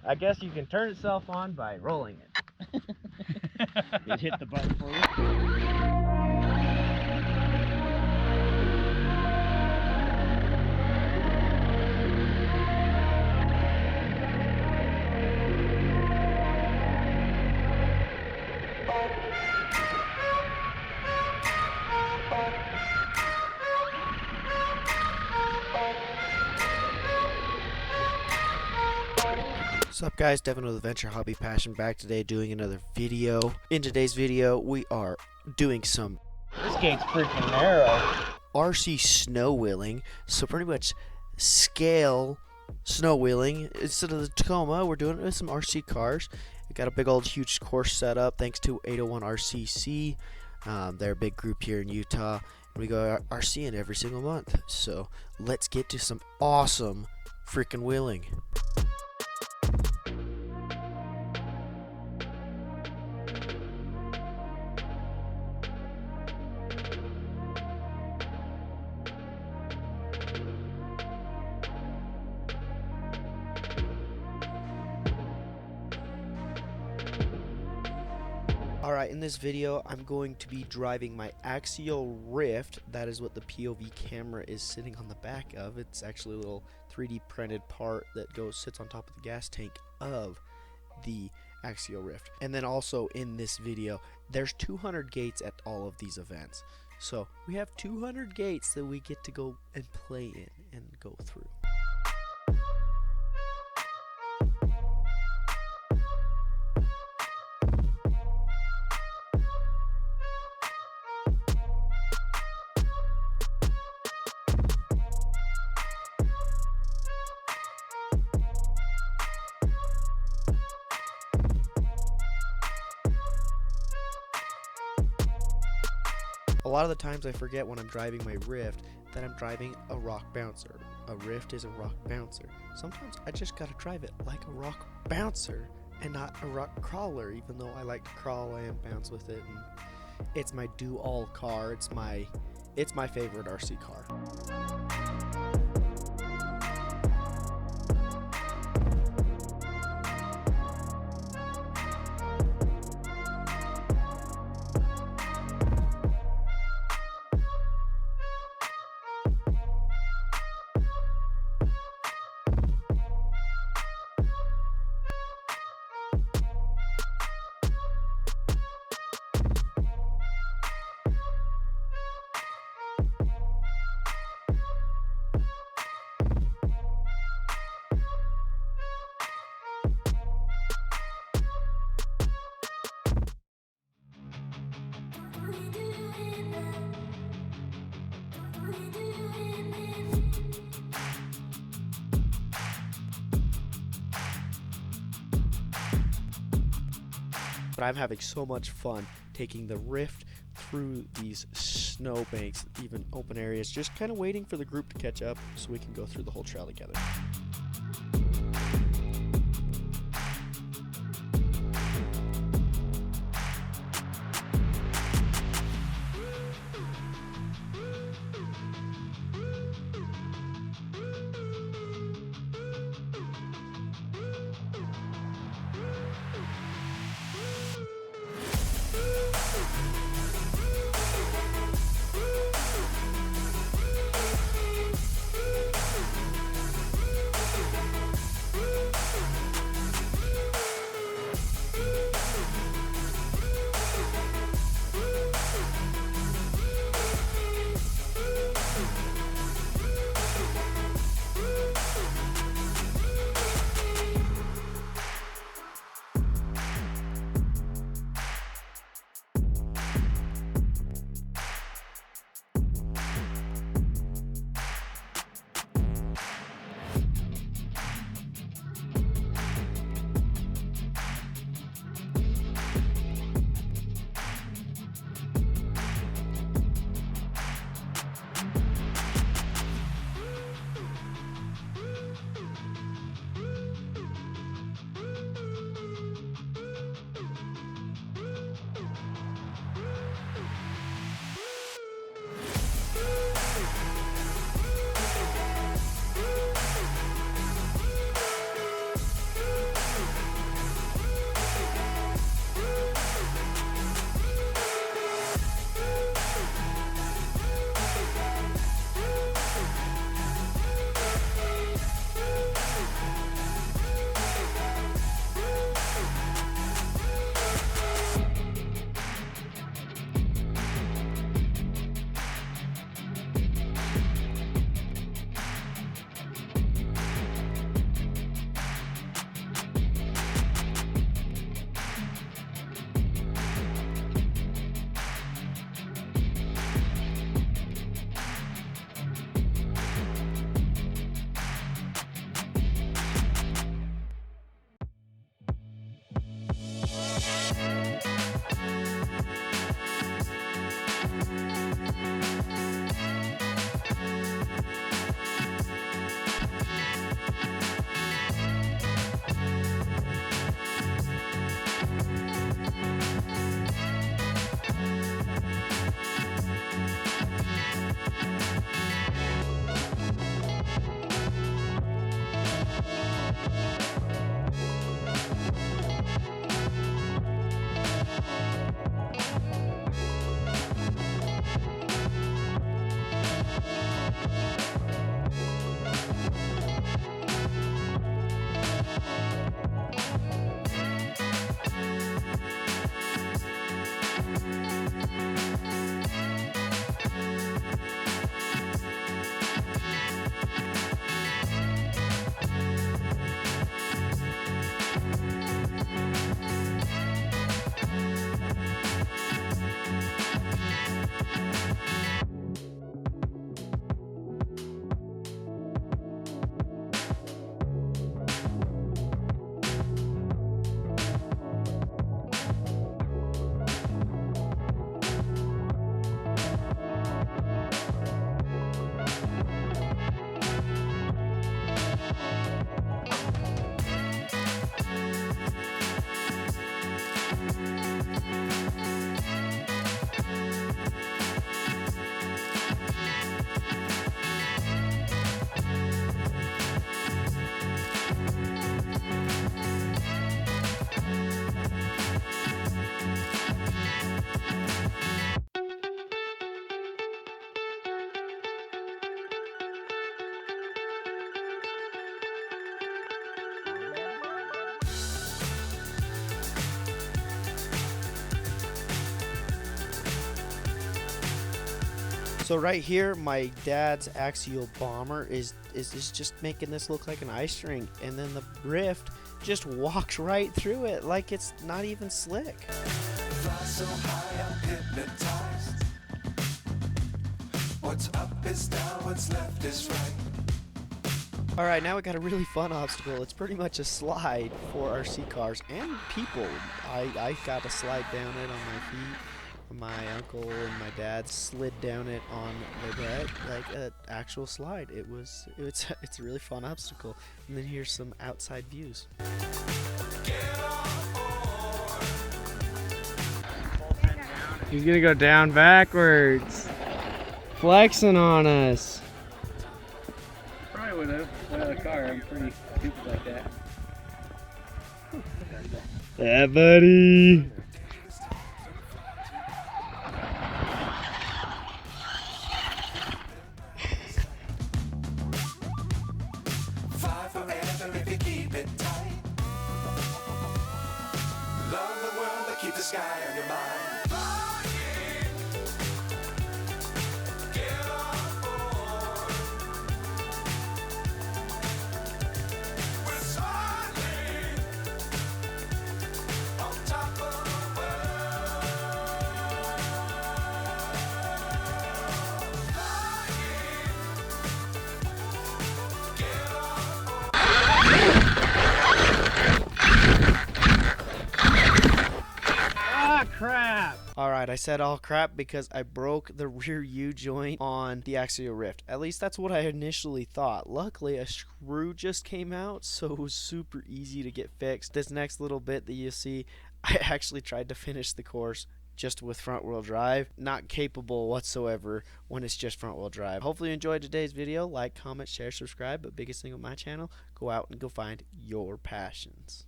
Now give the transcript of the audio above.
I guess you can turn itself on by rolling it. It hit the button for you. What's up guys, Devin with Adventure Hobby Passion back today doing another video. In today's video we are doing some This gate's freaking narrow. RC snow wheeling. So pretty much scale snow wheeling. Instead of the Tacoma, we're doing it with some RC cars. We got a big old huge course set up thanks to 801 RCC. They're a big group here in Utah. We go RCing every single month. So let's get to some awesome freaking wheeling. Alright, in this video I'm going to be driving my Axial Ryft. That is what the POV camera is sitting on the back of. It's actually a little 3D printed part that sits on top of the gas tank of the Axial Ryft. And then also in this video, there's 200 gates at all of these events. So we have 200 gates that we get to go and play in and go through. A lot of the times I forget when I'm driving my Ryft that I'm driving a rock bouncer. A Ryft is a rock bouncer. Sometimes I just gotta drive it like a rock bouncer and not a rock crawler, even though I like to crawl and bounce with it. And it's my do-all car. It's my favorite RC car. But I'm having so much fun taking the Ryft through these snow banks, even open areas, just kind of waiting for the group to catch up so we can go through the whole trail together. So right here, my dad's Axial bomber is just making this look like an ice rink, and then the Ryft just walks right through it like it's not even slick. Fly so high, I'm hypnotized. What's up is down, what's left is right. Alright, now we got a really fun obstacle. It's pretty much a slide for RC cars and people. I got to slide down it on my feet. My uncle and my dad slid down it on their bed like an actual slide. It's a really fun obstacle. And then here's some outside views. He's gonna go down backwards. Flexing on us. Probably would have. Without a car, I'm pretty stupid like that. Yeah, buddy. Fly forever if you keep it tight. Love the world, but keep the sky on your mind. Get on board. We're soaring on top of the world. Get on board. Ah, crap. Alright, I said all crap because I broke the rear U-joint on the Axial Ryft. At least that's what I initially thought. Luckily, a screw just came out, so it was super easy to get fixed. This next little bit that you see, I actually tried to finish the course just with front wheel drive. Not capable whatsoever when it's just front wheel drive. Hopefully you enjoyed today's video. Like, comment, share, subscribe. But biggest thing on my channel, go out and go find your passions.